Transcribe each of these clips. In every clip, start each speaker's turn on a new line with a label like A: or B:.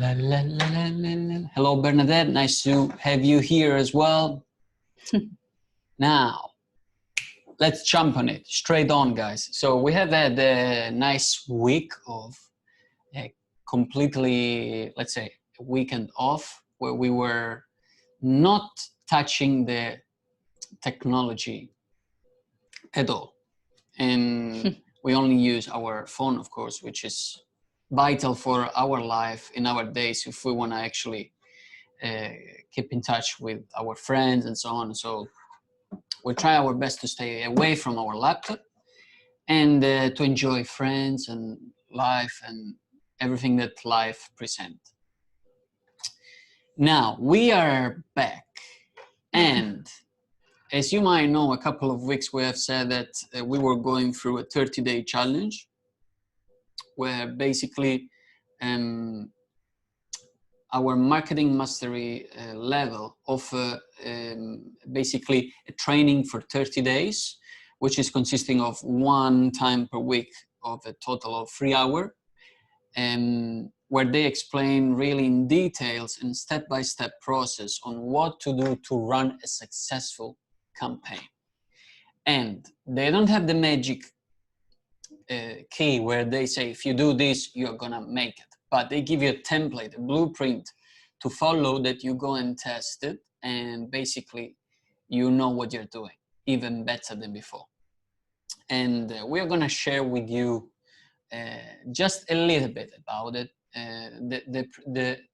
A: La, la, la, la, la, la. Hello, Bernadette. Nice to have you here as well. Now, let's jump on it. Straight on, guys. So we have had a nice week of completely, let's say, a weekend off where we were not touching the technology at all. And we only use our phone, of course, which is vital for our life in our days if we want to actually keep in touch with our friends and so on. So we try our best to stay away from our laptop and to enjoy friends and life and everything that life presents. Now we are back, and as you might know, a couple of weeks we have said that we were going through a 30-day challenge where basically our marketing mastery level of basically a training for 30 days, which is consisting of one time per week of a total of 3 hours, where they explain really in details and step-by-step process on what to do to run a successful campaign. And they don't have the magic key where they say, if you do this, you're gonna make it. But they give you a template, a blueprint to follow that you go and test it. And basically, you know what you're doing, even better than before. And we're gonna share with you just a little bit about it.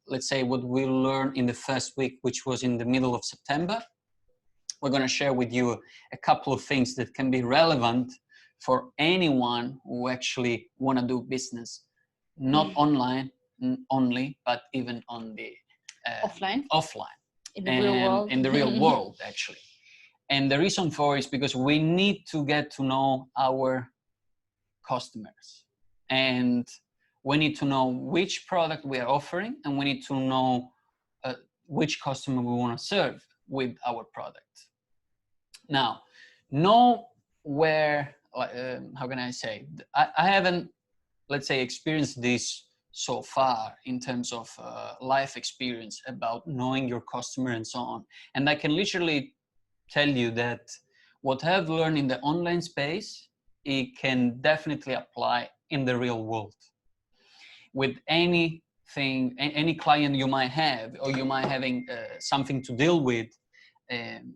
A: Let's say what we learned in the first week, which was in the middle of September. We're going to share with you a couple of things that can be relevant for anyone who actually want to do business, not online only, but even on the offline
B: in the real world.
A: In the real world, actually. And the reason for it is because we need to get to know our customers, and we need to know which product we are offering, and we need to know which customer we want to serve with our product. Now, know where, how can I say, I haven't, let's say, experienced this so far in terms of life experience about knowing your customer and so on. And I can literally tell you that what I've learned in the online space, it can definitely apply in the real world. With anything, any client you might have, or you might having something to deal with, and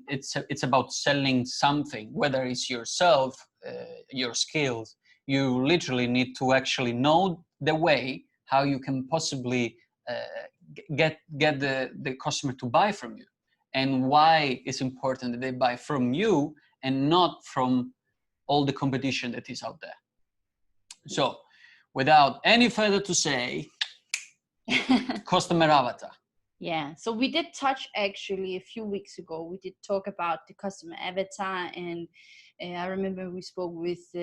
A: it's about selling something, whether it's yourself, your skills. You literally need to actually know the way how you can possibly get the customer to buy from you, and why it's important that they buy from you and not from all the competition that is out there. So without any further to say, customer avatar.
B: Yeah, so we did touch actually a few weeks ago. We did talk about the customer avatar, and I remember we spoke with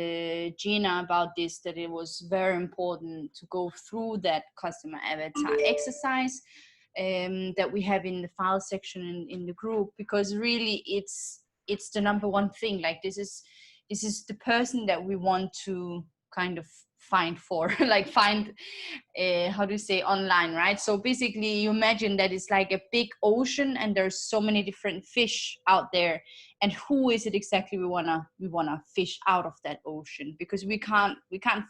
B: Gina about this, that it was very important to go through that customer avatar exercise that we have in the file section in the group, because really it's the number one thing. Like this is the person that we want to kind of find for, like find, how do you say, online, right? So basically you imagine that it's like a big ocean and there's so many different fish out there, and who is it exactly we wanna fish out of that ocean, because we can't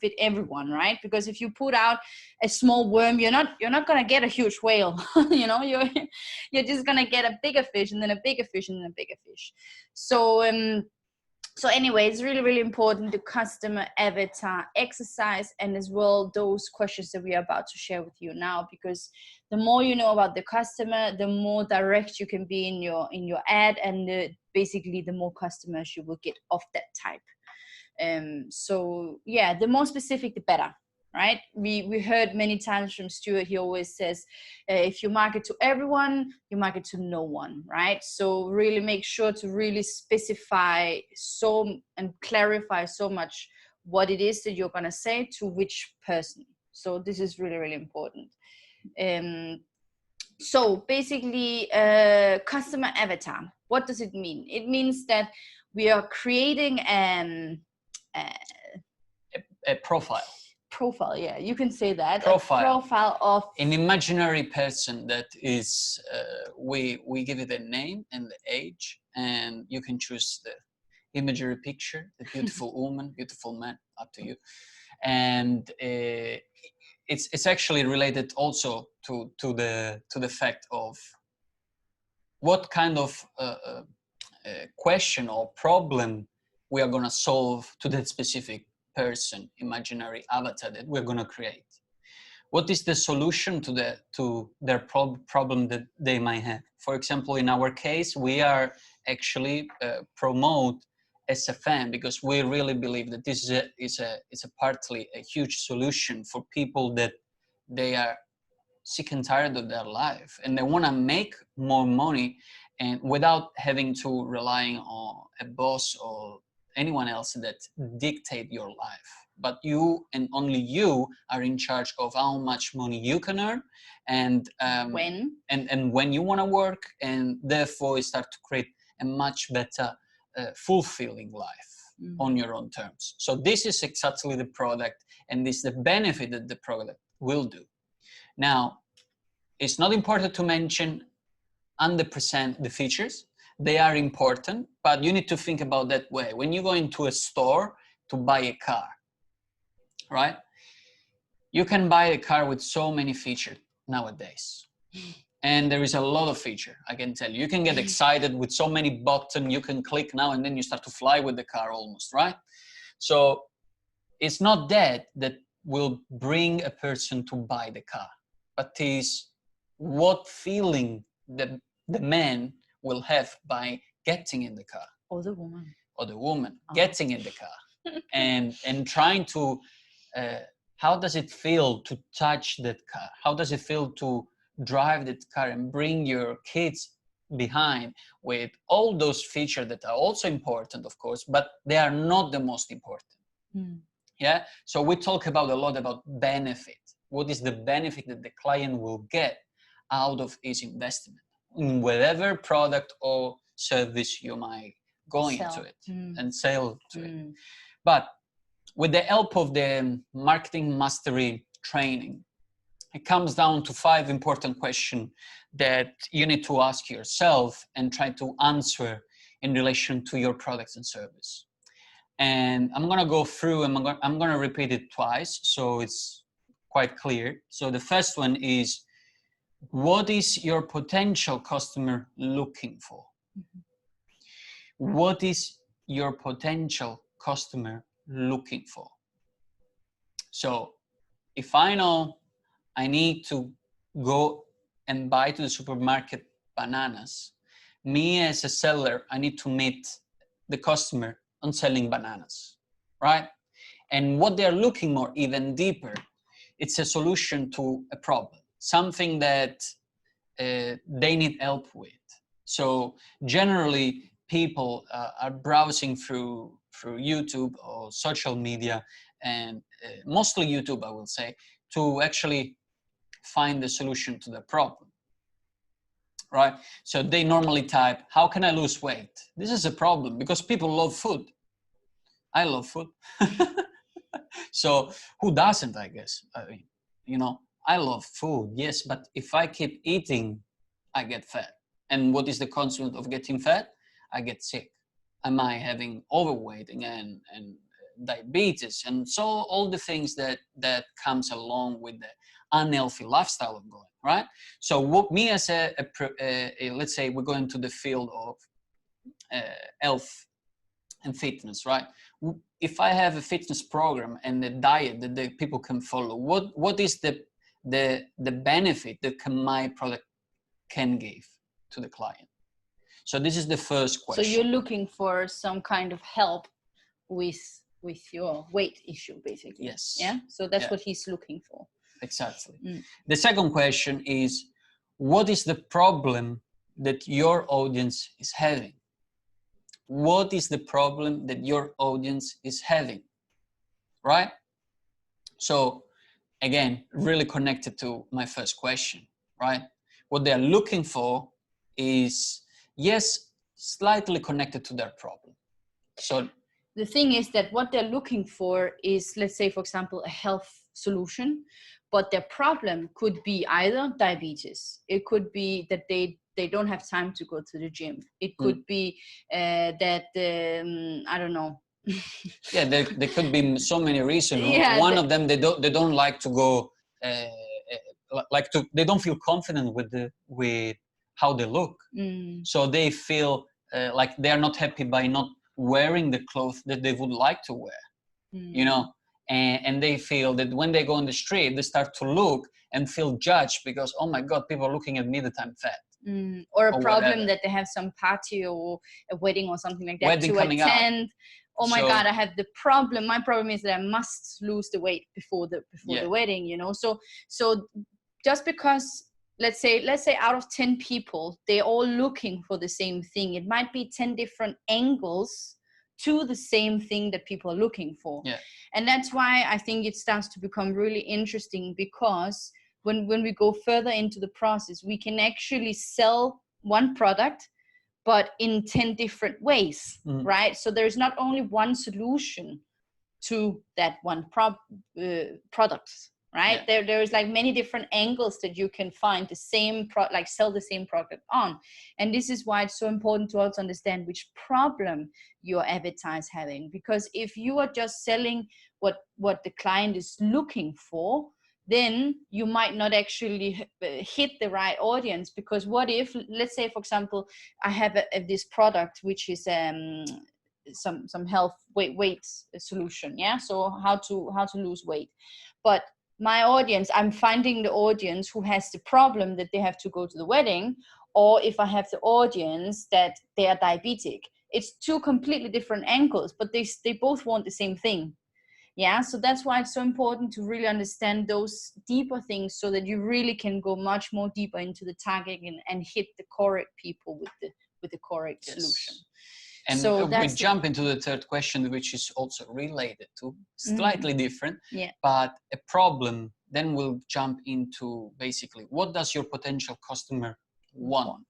B: fit everyone, right? Because if you put out a small worm, you're not gonna get a huge whale. You know, you're just gonna get a bigger fish, and then a bigger fish, and then a bigger fish. So anyway, it's really, really important, the customer avatar exercise, and as well those questions that we are about to share with you now, because the more you know about the customer, the more direct you can be in your ad, and basically the more customers you will get of that type. So yeah, the more specific, the better. Right? We heard many times from Stuart, he always says, if you market to everyone, you market to no one, right? So really make sure to really specify and clarify so much what it is that you're going to say to which person. So this is really, really important. So basically, customer avatar, what does it mean? It means that we are creating a
A: profile.
B: profile, yeah, you can say that.
A: Profile.
B: A profile of
A: an imaginary person that is, we give it a name and the age, and you can choose the imagery picture, the beautiful woman, beautiful man, up to you. And it's actually related also to the fact of what kind of question or problem we are going to solve to that specific person, imaginary avatar that we're going to create. What is the solution to their problem that they might have? For example, in our case, we are actually promote SFM because we really believe that this is a partly a huge solution for people that they are sick and tired of their life and they want to make more money, and without having to relying on a boss or anyone else that dictate your life. But you and only you are in charge of how much money you can earn and when you want to work, and therefore you start to create a much better fulfilling life on your own terms. So this is exactly the product, and this is the benefit that the product will do. Now, it's not important to mention 100% the features. They are important, but you need to think about that way. When you go into a store to buy a car, right? You can buy a car with so many features nowadays. And there is a lot of feature, I can tell you. You can get excited with so many buttons you can click now, and then you start to fly with the car almost, right? So it's not that will bring a person to buy the car, but is what feeling the man will have by getting in the car.
B: Or the woman.
A: Or the woman getting in the car. and trying to, how does it feel to touch that car? How does it feel to drive that car and bring your kids behind with all those features that are also important, of course, but they are not the most important. Yeah. So we talk about a lot about benefit. What is the benefit that the client will get out of his investment in whatever product or service you might go into it and sell to it. But with the help of the marketing mastery training, it comes down to 5 important questions that you need to ask yourself and try to answer in relation to your products and service. And I'm going to go through and I'm going to repeat it twice so it's quite clear. So the first one is, what is your potential customer looking for? What is your potential customer looking for? So if I know I need to go and buy to the supermarket bananas, me as a seller, I need to meet the customer on selling bananas, right? And what they're looking for even deeper, it's a solution to a problem, something that they need help with. So generally people are browsing through YouTube or social media, and mostly YouTube, I will say, to actually find the solution to the problem, right? So they normally type, how can I lose weight? This is a problem because people love food. I love food. So who doesn't, I guess? I mean, you know, I love food, yes, but if I keep eating, I get fat. And what is the consequence of getting fat? I get sick. Am I having overweight and diabetes? And so all the things that comes along with the unhealthy lifestyle of going, right? So what me as a let's say we go into the field of health and fitness, right? If I have a fitness program and a diet that the people can follow, what is the benefit that my product can give to the client? So this is the first question.
B: So you're looking for some kind of help with your weight issue, basically.
A: Yes.
B: Yeah. So that's what he's looking for.
A: Exactly. The second question is, what is the problem that your audience is having? What is the problem that your audience is having, right? So again, really connected to my first question, right? What they're looking for is, yes, slightly connected to their problem. So
B: the thing is that what they're looking for is, let's say, for example, a health solution, but their problem could be either diabetes. It could be that they don't have time to go to the gym. It could be that I don't know.
A: Yeah, there could be so many reasons.
B: Yeah,
A: One of them, they don't like to go, they don't feel confident with how they look. So they feel like they are not happy by not wearing the clothes that they would like to wear, you know, and they feel that when they go on the street, they start to look and feel judged because, oh my God, people are looking at me that I'm fat.
B: Or a problem
A: whatever.
B: that they have some party or a wedding or something like that
A: Wedding
B: to attend.
A: Up.
B: Oh my God, I have the problem. My problem is that I must lose the weight before the wedding, you know. So just because let's say out of 10 people, they're all looking for the same thing. It might be 10 different angles to the same thing that people are looking for.
A: Yeah.
B: And that's why I think it starts to become really interesting, because when we go further into the process, we can actually sell one product, but in 10 different ways, right? So there's not only one solution to that one product, right?
A: Yeah.
B: There's like many different angles that you can find the same sell the same product on. And this is why it's so important to also understand which problem your avatar is having, because if you are just selling what the client is looking for, then you might not actually hit the right audience. Because what if, let's say for example, I have this product which is some health weight solution, yeah, so how to lose weight, but my audience, I'm finding the audience who has the problem that they have to go to the wedding, or if I have the audience that they are diabetic. It's two completely different angles, but they both want the same thing. Yeah, so that's why it's so important to really understand those deeper things, so that you really can go much more deeper into the targeting and hit the correct people with the correct solution.
A: And
B: so
A: we jump into the third question, which is also related to, slightly different, but a problem. Then we'll jump into basically, what does your potential customer want?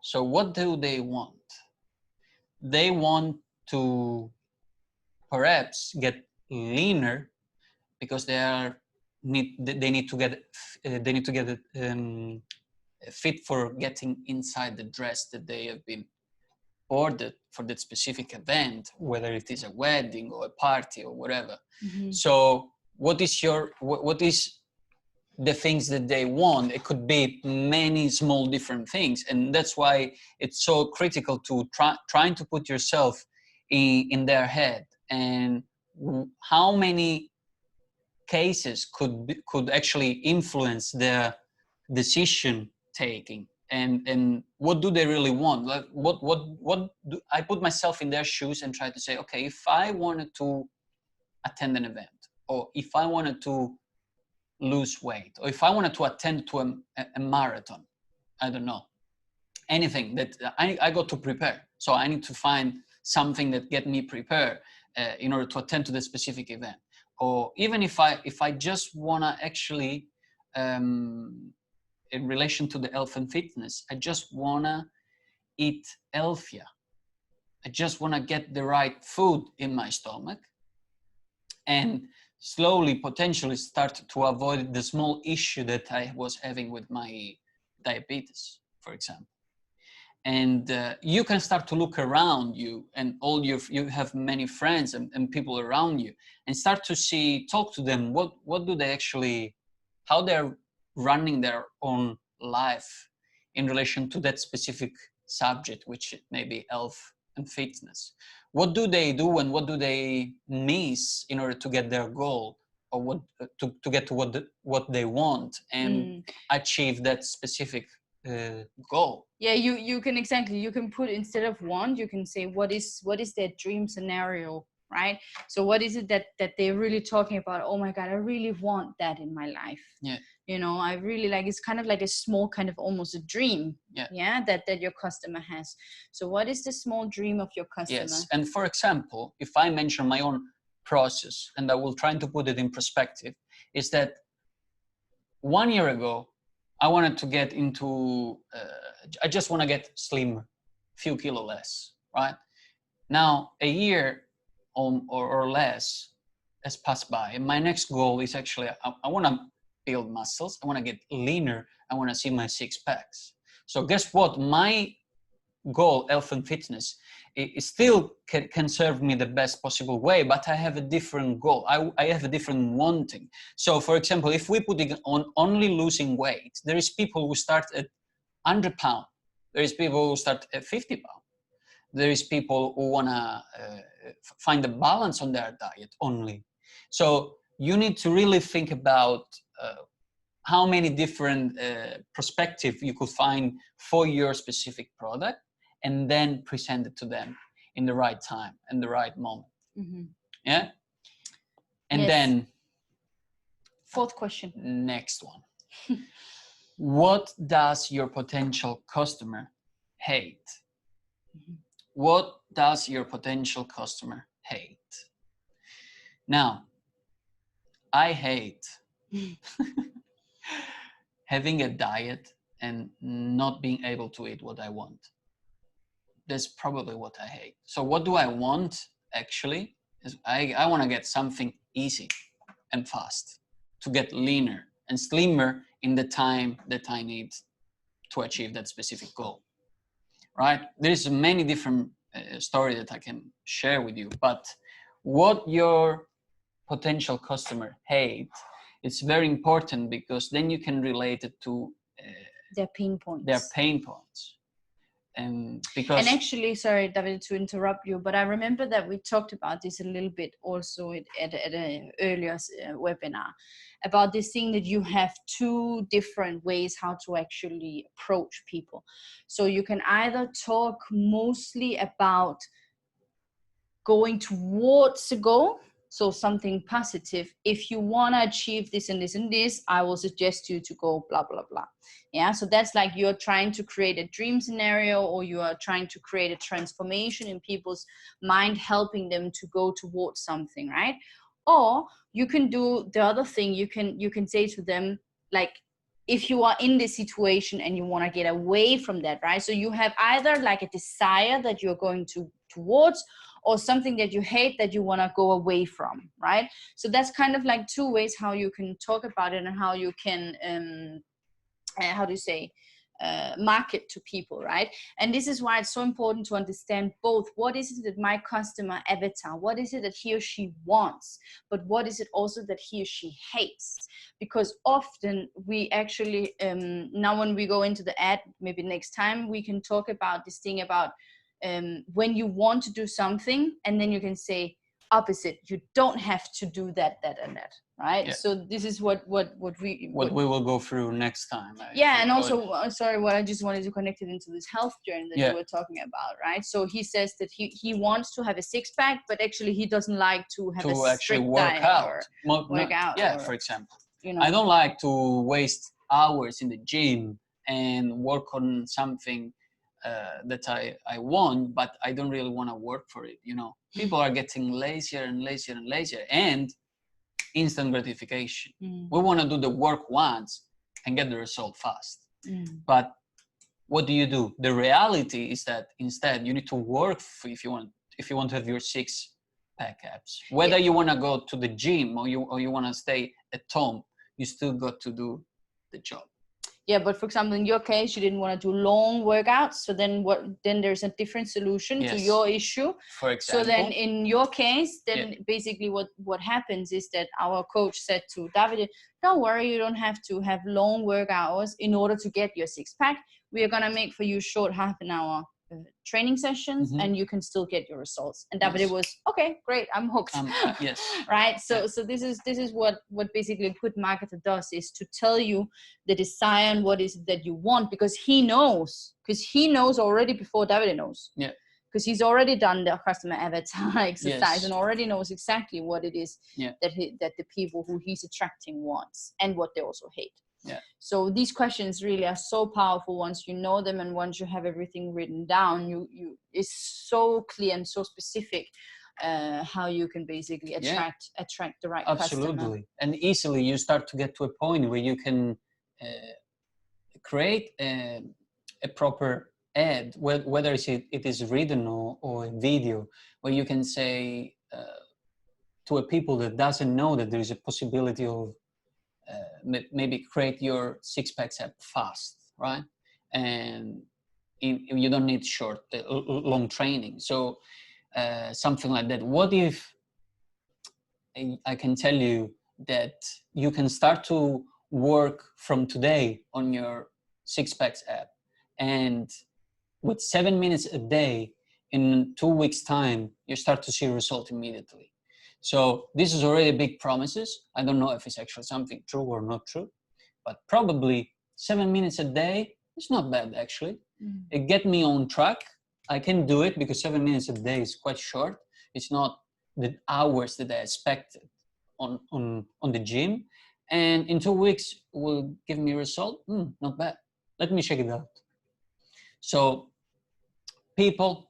A: So what do they want? They want to perhaps get leaner because they need to get fit for getting inside the dress that they have been ordered for that specific event, whether it is a wedding or a party or whatever. So what is the things that they want? It could be many small different things, and that's why it's so critical to trying to put yourself in their head, and how many cases could actually influence their decision taking, and what do they really want? Like what do I put myself in their shoes and try to say, okay, if I wanted to attend an event, or if I wanted to lose weight, or if I wanted to attend to a marathon, I don't know, anything that I got to prepare. So I need to find something that get me prepared in order to attend to the specific event. Or even if I just wanna actually, in relation to the health and fitness, I just wanna eat healthier. I just wanna get the right food in my stomach, and slowly, potentially start to avoid the small issue that I was having with my diabetes, for example. And you can start to look around you, and you have many friends and people around you, and start to talk to them, what do they actually, how they're running their own life in relation to that specific subject, which may be health and fitness. What do they do and what do they miss in order to get their goal, or what to get to what they want and achieve that specific goal?
B: Yeah, you can exactly, you can put, instead of want, you can say what is their dream scenario, right? So what is it that they're really talking about? Oh my God, I really want that in my life.
A: Yeah.
B: You know, I really like, it's kind of like a small, kind of almost a dream.
A: Yeah.
B: That your customer has. So what is the small dream of your customer?
A: Yes. And for example, if I mention my own process, and I will try to put it in perspective, is that 1 year ago, I wanted to get into, I just want to get slimmer, few kilo less, right? Now, a year or less has passed by, and my next goal is actually I want to build muscles. I want to get leaner. I want to see my six packs. So guess what? My goal, health and fitness, it still can serve me the best possible way, but I have a different goal. I have a different wanting. So for example, if we put it on only losing weight, there is people who start at 100 pounds. There is people who start at 50 pounds. There is people who want to find a balance on their diet only. So you need to really think about how many different perspectives you could find for your specific product, and then present it to them in the right time and the right moment.
B: Mm-hmm.
A: Yeah. And
B: Yes.
A: then
B: fourth question.
A: Next one. What does your potential customer hate?
B: Mm-hmm.
A: What does your potential customer hate? Now, I hate having a diet and not being able to eat what I want. That's probably what I hate. So what do I want actually is I want to get something easy and fast, to get leaner and slimmer in the time that I need to achieve that specific goal, right? There's many different stories that I can share with you, but what your potential customer hate, it's very important, because then you can relate it to
B: their pain points.
A: Their pain points. And because,
B: and actually, sorry, David, to interrupt you, but I remember that we talked about this a little bit also at an earlier webinar, about this thing that you have two different ways how to actually approach people. So you can either talk mostly about going towards a goal, so something positive. If you want to achieve this and this and this, I will suggest you to go blah, blah, blah. Yeah, so that's like you're trying to create a dream scenario, or you are trying to create a transformation in people's mind, helping them to go towards something, right? Or you can do the other thing. You can say to them, like, if you are in this situation and you want to get away from that, right? So you have either like a desire that you're going towards, or something that you hate that you want to go away from, right? So that's kind of like two ways how you can talk about it, and how you can how do you say, market to people, right? And this is why it's so important to understand both. What is it that my customer avatar, what is it that he or she wants, but what is it also that he or she hates? Because often we actually, now when we go into the ad, maybe next time we can talk about this thing about when you want to do something, and then you can say opposite, you don't have to do that and that, right?
A: yeah.
B: So this is what we
A: will go through next time.
B: Yeah, and also sorry, what I just wanted to connect it into this health journey that
A: Yeah.
B: you were talking about, right? So he says that he wants to have a six-pack, but actually he doesn't like to have a
A: actually
B: strict
A: work
B: diet
A: out.
B: or work out.
A: Yeah,
B: or,
A: for example,
B: you know,
A: I don't like to waste hours in the gym and work on something that I want, but I don't really want to work for it. You know, people are getting lazier and lazier and lazier, and instant gratification. We want to do the work once and get the result fast. But what do? The reality is that instead you need to work for, if you want to have your six-pack abs. Whether you want to go to the gym or you want to stay at home, you still got to do the job.
B: Yeah, but for example, in your case, you didn't want to do long workouts. So then then there's a different solution to your issue.
A: For example.
B: So then in your case, then basically what happens is that our coach said to Davide, don't worry, you don't have to have long work hours in order to get your six-pack. We are going to make for you short half an hour training sessions, and you can still get your results. And Davide was, okay, great, I'm hooked.
A: Yes.
B: Right. So this is what basically a good marketer does, is to tell you the desire and what is it that you want, because he knows already before Davide knows.
A: Yeah.
B: Because he's already done the customer avatar exercise,
A: Yes.
B: and already knows exactly what it is that the people who he's attracting wants, and what they also hate.
A: Yeah.
B: So these questions really are so powerful once you know them, and once you have everything written down, you it's so clear and so specific how you can basically attract the right customer.
A: Absolutely. And easily you start to get to a point where you can create a proper ad, whether it is written or a video, where you can say to a people that doesn't know that there is a possibility of maybe create your six packs app fast, right? And you don't need short, long training. So something like that. What if I can tell you that you can start to work from today on your six packs app, and with 7 minutes a day, in 2 weeks time, you start to see result immediately. So this is already big promises. I don't know if it's actually something true or not true, but probably 7 minutes a day is not bad actually. It get me on track. I can do it because 7 minutes a day is quite short. It's not the hours that I expected on the gym. And in 2 weeks will give me a result. Not bad. Let me check it out. So people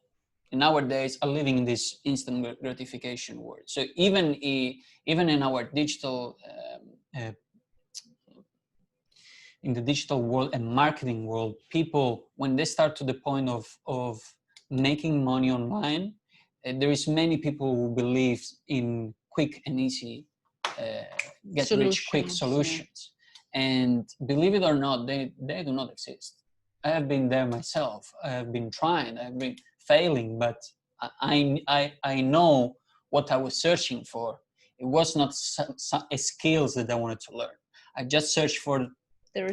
A: nowadays are living in this instant gratification world. So even in our digital in the digital world and marketing world, people, when they start to the point of making money online, there is many people who believe in quick and easy get rich quick solutions. And believe it or not, they do not exist. I have been there myself. I have been trying, I've been failing, but I know what I was searching for. It was not a skills that I wanted to learn. I just searched for
B: the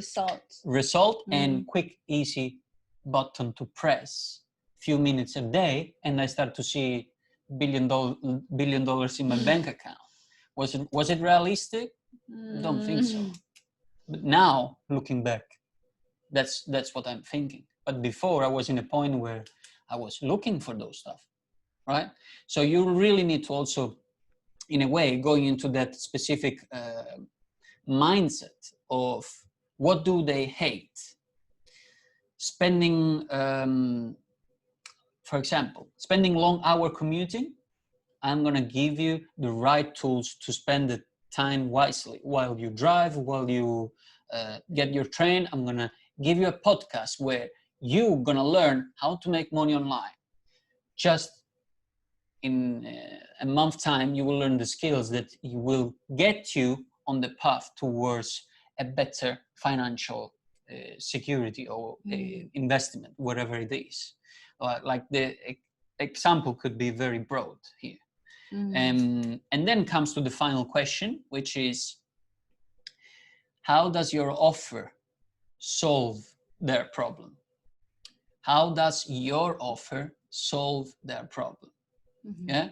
A: result and quick, easy button to press. Few minutes a day, and I start to see $1 billion in my bank account. Was it realistic? Don't think so. But now, looking back, that's what I'm thinking. But before, I was in a point where I was looking for those stuff, right? So you really need to also, in a way, going into that specific mindset of what do they hate? Spending, for example, spending long hour commuting. I'm gonna give you the right tools to spend the time wisely. While you drive, while you get your train, I'm gonna give you a podcast where you're gonna learn how to make money online. Just in a month time, you will learn the skills that you will get you on the path towards a better financial security or investment, whatever it is. Like the example could be very broad here. And then comes to the final question, which is, how does your offer solve their problem? How does your offer solve their problem? Yeah.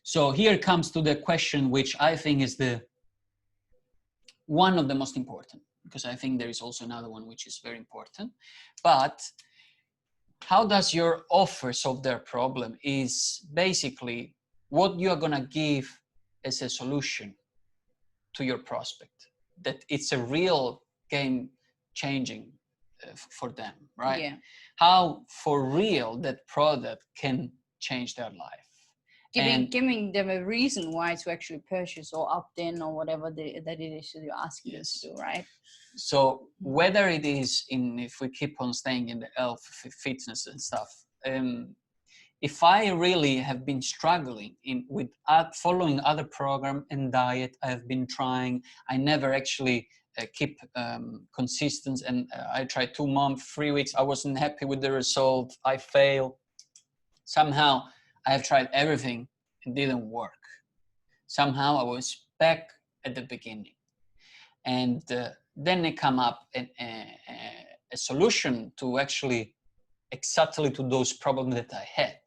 A: So here comes to the question, which I think is the one of the most important, because I think there is also another one which is very important. But how does your offer solve their problem is basically what you are going to give as a solution to your prospect, that it's a real game changing for them, right?
B: Yeah.
A: How for real that product can change their life.
B: Giving them a reason why to actually purchase or opt in or whatever that it is that you're asking them to do, right?
A: So whether it is if we keep on staying in the health, fitness and stuff, if I really have been struggling with following other program and diet, I have been trying, I never actually keep consistent, and I tried 2 months, 3 weeks, I wasn't happy with the result, I failed. Somehow I have tried everything, it didn't work. Somehow I was back at the beginning. And then it come up a solution to actually exactly to those problems that I had.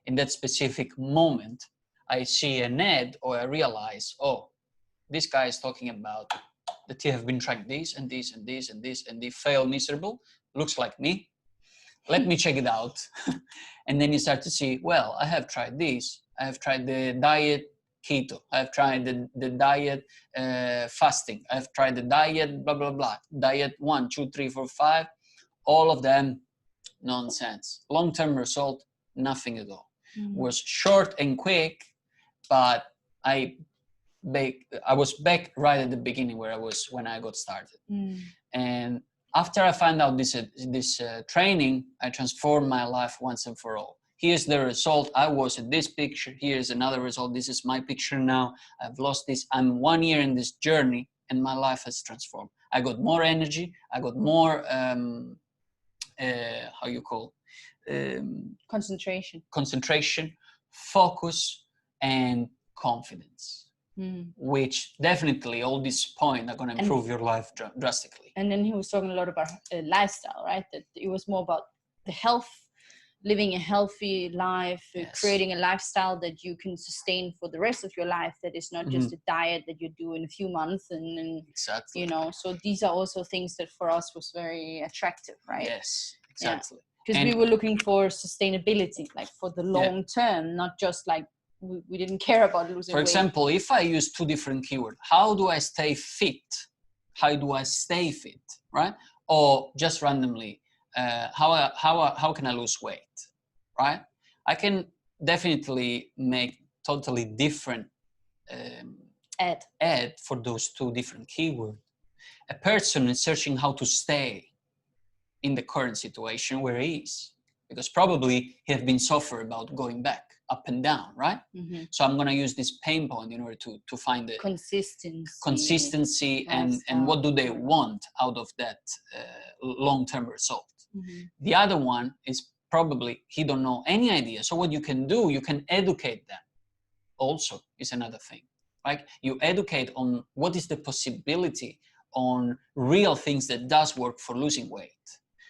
A: In that specific moment, I see an ad or I realize, oh, this guy is talking about that he have been trying this and this and this and this and they fail miserable. Looks like me. Let me check it out. And then you start to see, well, I have tried this. I have tried the diet keto. I've tried the diet fasting. I've tried the diet blah, blah, blah. Diet 1, 2, 3, 4, 5. All of them, nonsense. Long-term result, nothing at all. Was short and quick, but I was back right at the beginning where I was when I got started. And after I found out this training, I transformed my life once and for all. Here's the result. I was at this picture. Here's another result. This is my picture now. I've lost this. I'm 1 year in this journey, and my life has transformed. I got more energy. I got more, how you call, concentration, focus, and confidence. Which definitely all these points are going to improve your life drastically.
B: And then he was talking a lot about lifestyle, right? That it was more about the health, living a healthy life, creating a lifestyle that you can sustain for the rest of your life, that is not just a diet that you do in a few months and
A: exactly.
B: You know, so these are also things that for us was very attractive, right?
A: Yes, exactly.
B: Because we were looking for sustainability, like for the long term, not just like we didn't care about losing weight.
A: For example, if I use 2 different keywords, how do I stay fit? How do I stay fit, right? Or just randomly, how can I lose weight, right? I can definitely make totally different ad for those 2 different keywords. A person is searching how to stay in the current situation where he is, because probably he has been suffering about going back up and down, right? So I'm going to use this pain point in order to find the consistency and what do they want out of that long-term result. The other one is probably he don't know any idea. So what you can do, you can educate them. Also is another thing, right? You educate on what is the possibility on real things that does work for losing weight.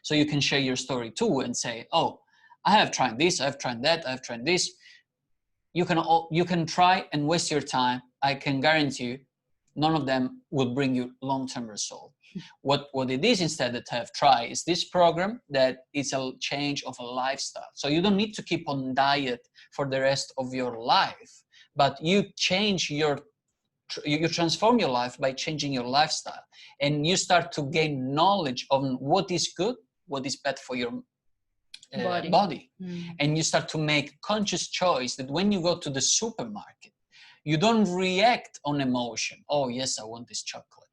A: So you can share your story too and say, oh, I have tried this, I've tried that, I've tried this. You can try and waste your time. I can guarantee you none of them will bring you long-term result. What it is instead that I have tried is this program that is a change of a lifestyle. So you don't need to keep on diet for the rest of your life, but you transform your life by changing your lifestyle, and you start to gain knowledge on what is good, what is bad for your body. And you start to make conscious choice that when you go to the supermarket, you don't react on emotion. Oh yes, I want this chocolate.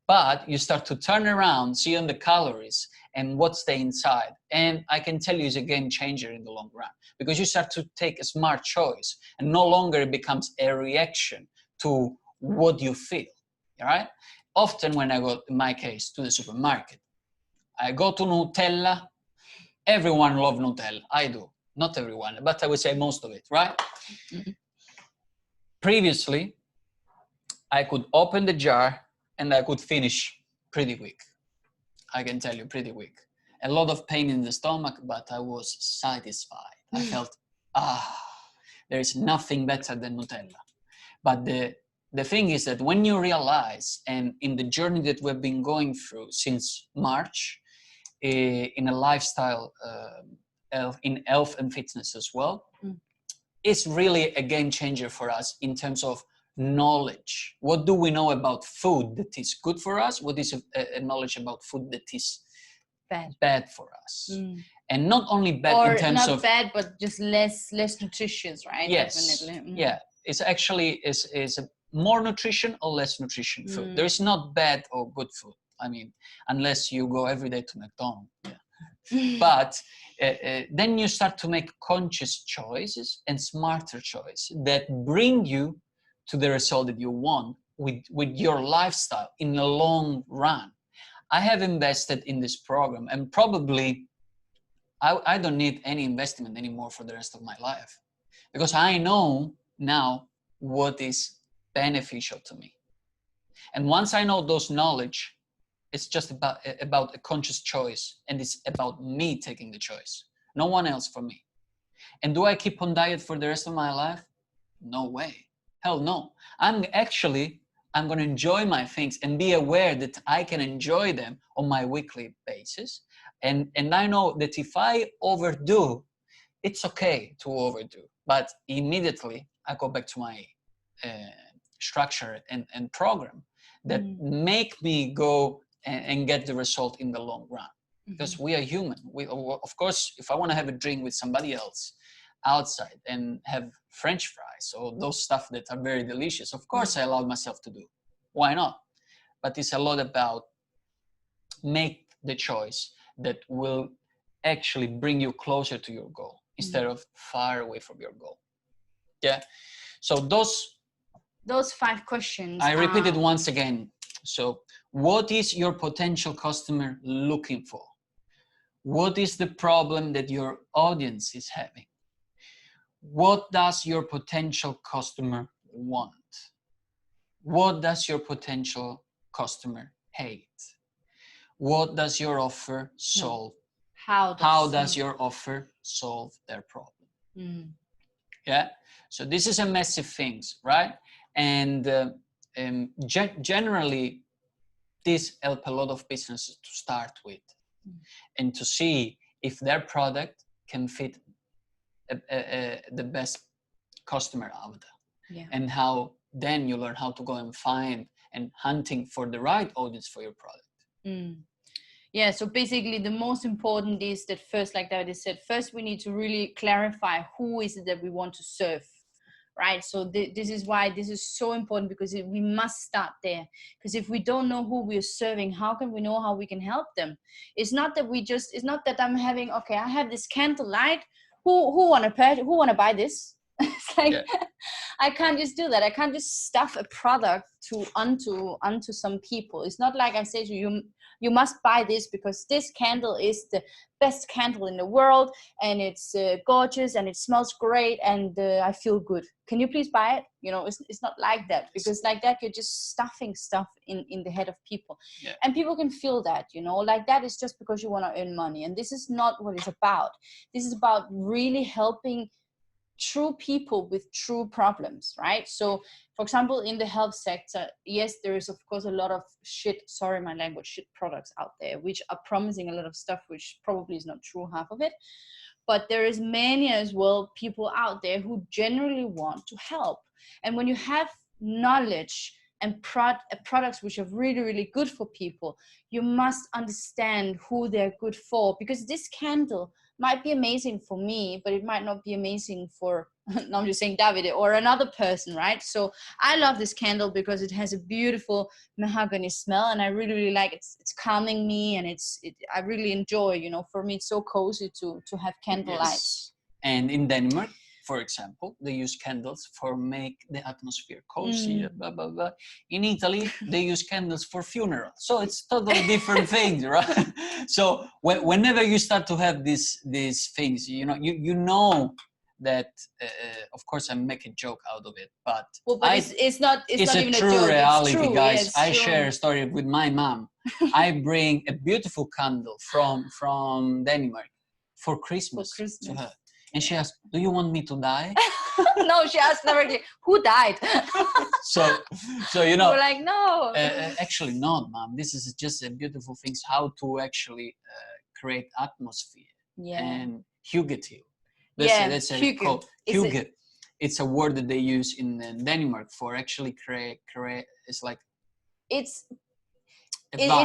A: But you start to turn around, see on the calories and what's the inside. And I can tell you it's a game changer in the long run, because you start to take a smart choice and no longer it becomes a reaction to what you feel, all right? Often when I go, in my case, to the supermarket, I go to Nutella. Everyone loves Nutella. I do. Not everyone, but I would say most of it, right? Previously, I could open the jar and I could finish pretty quick. I can tell you pretty quick. A lot of pain in the stomach, but I was satisfied. I felt, there is nothing better than Nutella. But the thing is that when you realize, and in the journey that we've been going through since March, in a lifestyle, in health and fitness as well, it's really a game changer for us in terms of knowledge. What do we know about food that is good for us? What is a knowledge about food that is bad for us? And not only bad
B: or
A: in terms
B: not
A: of
B: bad, but just less nutritious, right?
A: Yes.
B: Definitely.
A: Yeah, it's actually is more nutrition or less nutrition food. There is not bad or good food. I mean, unless you go every day to McDonald's. Yeah. But then you start to make conscious choices and smarter choices that bring you to the result that you want with your lifestyle in the long run. I have invested in this program, and probably I don't need any investment anymore for the rest of my life, because I know now what is beneficial to me. And once I know those knowledge, it's just about a conscious choice, and it's about me taking the choice, no one else for me. And do I keep on diet for the rest of my life? No way. Hell no. I'm going to enjoy my things and be aware that I can enjoy them on my weekly basis. And I know that if I overdo, it's okay to overdo, but immediately I go back to my structure and program that make me go and get the result in the long run. Because we are human. Of course, if I want to have a drink with somebody else outside and have French fries or those stuff that are very delicious, of course I allow myself to do. Why not? But it's a lot about make the choice that will actually bring you closer to your goal instead of far away from your goal. Yeah. So
B: those 5 questions.
A: I repeat it once again. So what is your potential customer looking for? What is the problem that your audience is having? What does your potential customer want? What does your potential customer hate? What does your offer solve?
B: How
A: does your offer solve their problem?
B: Mm.
A: Yeah. So this is a massive things, right? And generally, this help a lot of businesses to start with and to see if their product can fit the best customer out there.
B: Yeah.
A: And how then you learn how to go and find and hunting for the right audience for your product.
B: Yeah, so basically the most important is that first, like Davide said, first we need to really clarify who is it that we want to serve, right? So this is why this is so important, because we must start there. Because if we don't know who we're serving, how can we know how we can help them? It's not that it's not that I'm having, okay, I have this candle light, who want to buy this? It's like, I can't just do that. I can't just stuff a product onto some people. It's not like I say to you, you must buy this because this candle is the best candle in the world, and it's gorgeous and it smells great, and I feel good. Can you please buy it? You know, it's not like that, because like that you're just stuffing stuff in the head of people.
A: Yeah.
B: And people can feel that, you know, like that is just because you want to earn money, and this is not what it's about. This is about really helping true people with true problems, right? So for example, in the health sector, yes, there is of course a lot of shit products out there which are promising a lot of stuff which probably is not true, half of it. But there is many as well people out there who generally want to help. And when you have knowledge and products which are really, really good for people, you must understand who they're good for, because this candle might be amazing for me, but it might not be amazing for, no, I'm just saying Davide or another person, right? So I love this candle because it has a beautiful mahogany smell, and I really, really like it. It's calming me, and I really enjoy, you know, for me it's so cozy to have candle lights.
A: And in Denmark, for example, they use candles for make the atmosphere cozy, blah, blah, blah. In Italy, they use candles for funerals. So it's totally different things, right? So whenever you start to have these things, you know that, of course, I make a joke out of it, but,
B: it's not even
A: a true
B: joke.
A: reality,
B: it's true.
A: guys.
B: Yeah,
A: I share a story with my mom. I bring a beautiful candle from Denmark for Christmas to her. And she asked, do you want me to die?
B: No, she asked directly, who died?
A: so you know,
B: we're like, no.
A: Actually not, mom. This is just a beautiful thing, how to actually create atmosphere.
B: Yeah.
A: And hygge. That's
B: hygge.
A: Hygge. It's a word that they use in Denmark for actually create. It's like
B: it's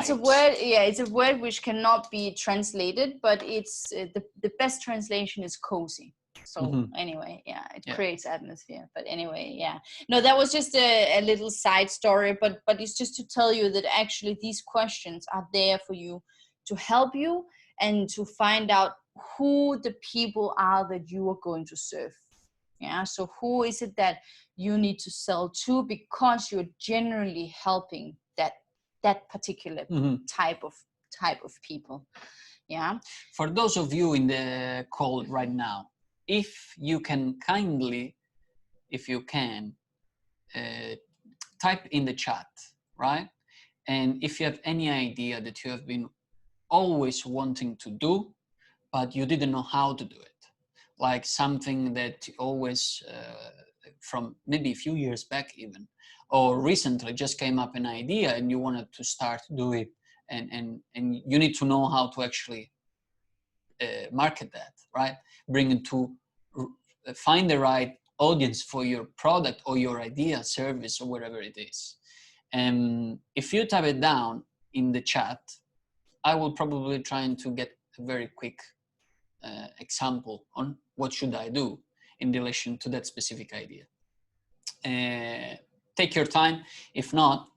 B: a word. Yeah, it's a word which cannot be translated, but it's the best translation is cozy. So anyway, yeah, it creates atmosphere. But anyway, yeah, no, that was just a little side story, but it's just to tell you that actually these questions are there for you to help you and to find out who the people are that you are going to serve. Yeah, so who is it that you need to sell to, because you're generally helping that particular type of people. Yeah.
A: For those of you in the call right now, if you can kindly, type in the chat, right? And if you have any idea that you have been always wanting to do, but you didn't know how to do it, like something that always, from maybe a few years back even, or recently just came up an idea and you wanted to start do it, and you need to know how to actually market that, right? Bring it to find the right audience for your product or your idea, service, or whatever it is. And if you type it down in the chat, I will probably try to get a very quick example on what should I do in relation to that specific idea. Take your time. If not,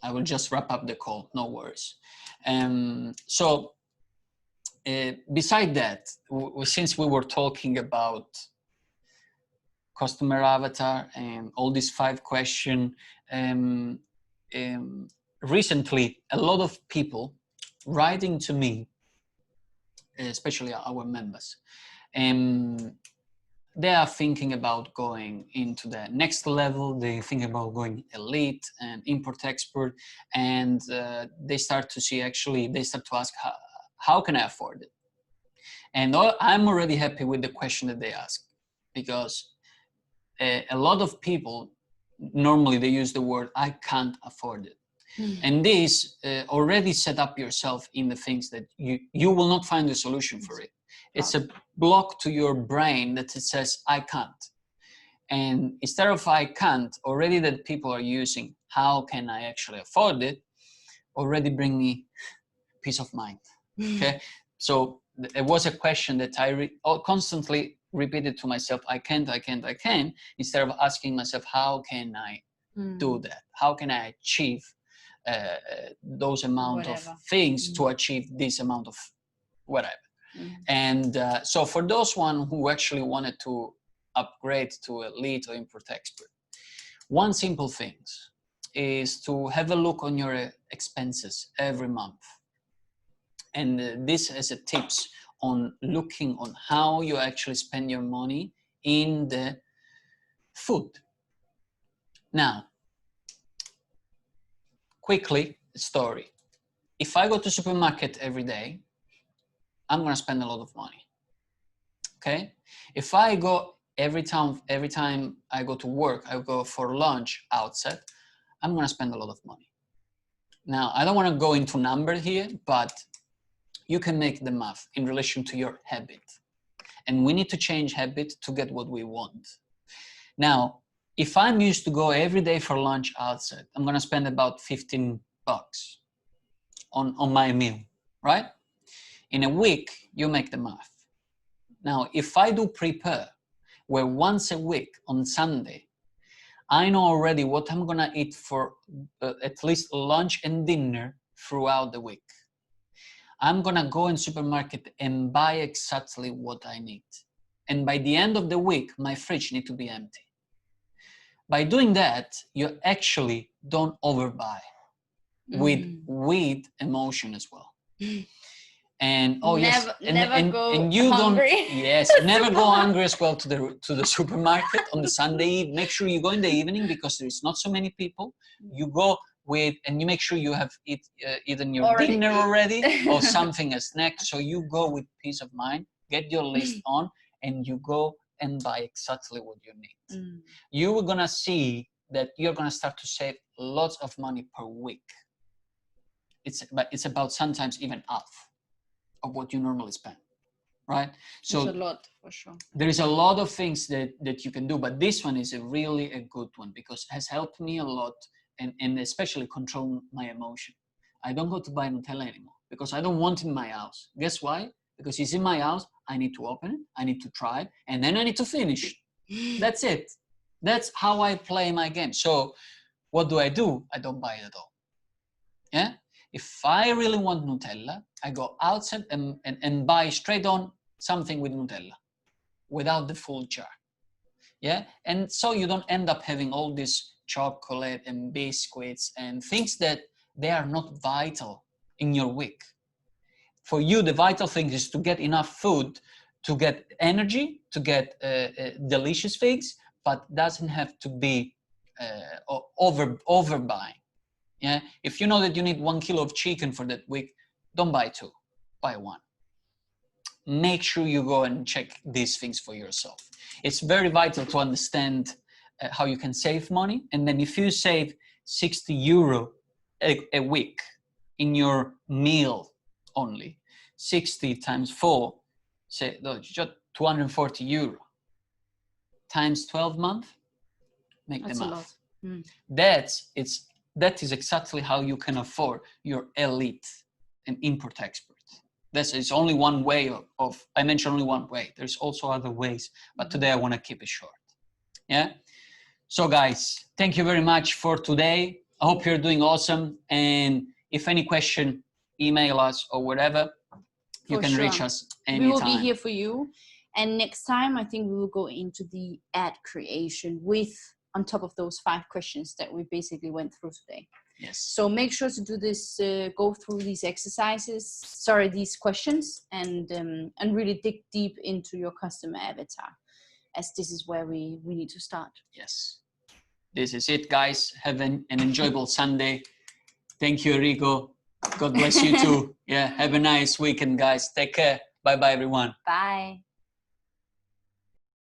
A: I will just wrap up the call, no worries. Beside that, since we were talking about customer avatar and all these 5 questions, recently a lot of people writing to me, especially our members, they are thinking about going into the next level. They think about going elite and import export, and they start to see, actually they start to ask, how can I afford it? And I'm already happy with the question that they ask, because a lot of people normally they use the word I can't afford it. And this already set up yourself in the things that you will not find a solution for it. It's a block to your brain that it says I can't. And instead of I can't, already that people are using how can I actually afford it, already bring me peace of mind. Okay, so it was a question that I constantly repeated to myself, I can't, instead of asking myself, how can I do that? How can I achieve those amount of things to achieve this amount of whatever? And so for those one who actually wanted to upgrade to elite or import expert, one simple thing is to have a look on your expenses every month. And this is a tips on looking on how you actually spend your money in the food. Now, quickly, story. If I go to supermarket every day, I'm gonna spend a lot of money. Okay? If I go every time I go to work, I go for lunch outside, I'm gonna spend a lot of money. Now, I don't wanna go into number here, but you can make the math in relation to your habit. And we need to change habit to get what we want. Now, if I'm used to go every day for lunch outside, I'm gonna spend about $15 on my meal, right? In a week, you make the math. Now, if I do prepare, where once a week on Sunday, I know already what I'm gonna eat for at least lunch and dinner throughout the week. I'm gonna go in supermarket and buy exactly what I need. And by the end of the week, my fridge needs to be empty. By doing that, you actually don't overbuy with emotion as well. And
B: oh yes, never go hungry.
A: Never go hungry as well to the supermarket on the Sunday. Make sure you go in the evening because there's not so many people. You go with, and you make sure you have eaten your dinner already or something, a snack. So you go with peace of mind, get your list on, and you go and buy exactly what you need. You're gonna see that you're gonna start to save lots of money per week. It's about sometimes even half of what you normally spend, right? So
B: it's a lot for sure.
A: There is a lot of things that you can do, but this one is really a good one because it has helped me a lot and especially control my emotion. I don't go to buy Nutella anymore because I don't want it in my house. Guess why? Because it's in my house, I need to open it, I need to try it, and then I need to finish. That's it. That's how I play my game. So what do? I don't buy it at all. Yeah? If I really want Nutella, I go outside and buy straight on something with Nutella without the full jar. Yeah? And so you don't end up having all this chocolate and biscuits and things that they are not vital in your week. For you, the vital thing is to get enough food, to get energy, to get delicious things, but doesn't have to be overbuying. Yeah, if you know that you need 1 kilo of chicken for that week, don't buy 2, buy 1. Make sure you go and check these things for yourself. It's very vital to understand how you can save money. And then if you save €60 a week in your meal only, 60 times 4, say just €240 times 12 months, make the math. That is exactly how you can afford your elite and import export. It's only one way of, I mentioned only one way. There's also other ways, but today I want to keep it short. Yeah. So guys, thank you very much for today. I hope you're doing awesome. And if any question, email us or whatever, you can reach us anytime.
B: We will be here for you. And next time, I think we will go into the ad creation with, on top of those 5 questions that we basically went through today.
A: Yes.
B: So make sure to do this, go through these these questions, and really dig deep into your customer avatar, as this is where we need to start.
A: Yes. This is it, guys. Have an enjoyable Sunday. Thank you, Enrico. God bless you too. Yeah. Have a nice weekend, guys. Take care. Bye-bye, everyone.
B: Bye.